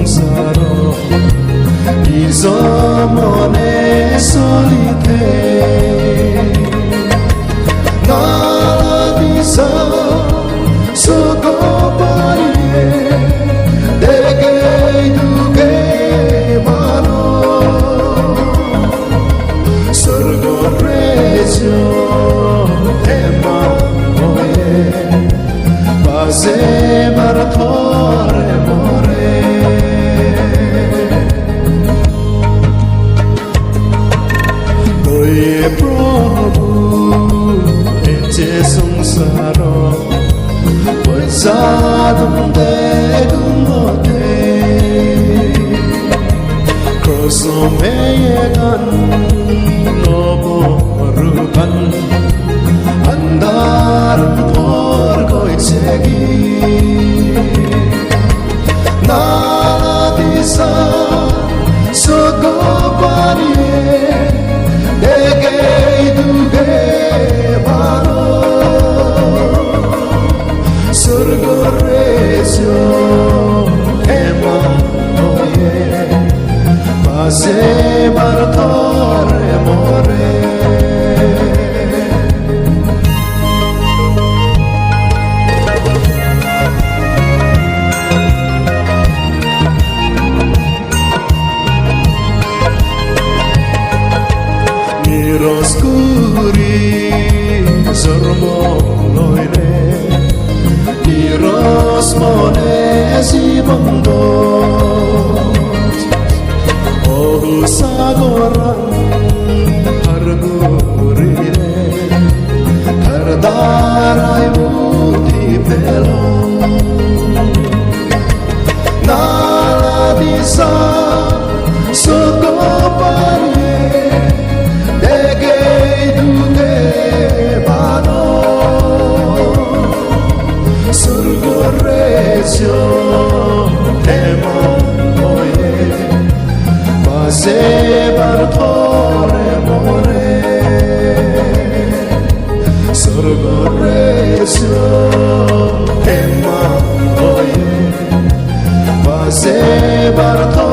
ସଂସାର ନିଜ ମନେ ସଲିଥାଏ ନାଦିଶ ସୁଖ ପାରିଏ ଦେଖେଇ ଦୁଃଖେ ମାନ ସ୍ୱର୍ଗରେ ହେମା ହୁଏ ବାଜେ ବାର ଥରେ ମରେ ତୋଏ ପ୍ରଭୁ ଯେ ସଂସାର ପଇସା ଦେ ଗୁଣତେ krosomegan noboruban andar por koitsegi nadisa sogopanie degei duge mano surgoresyo ema oye base martore more Niroskuri zormo loire Niros monesi mondo Ohu sagoran hargurire Kardarai uti pelon Naladisa sogopari base bartore more sorgoresyo ema oye base bartore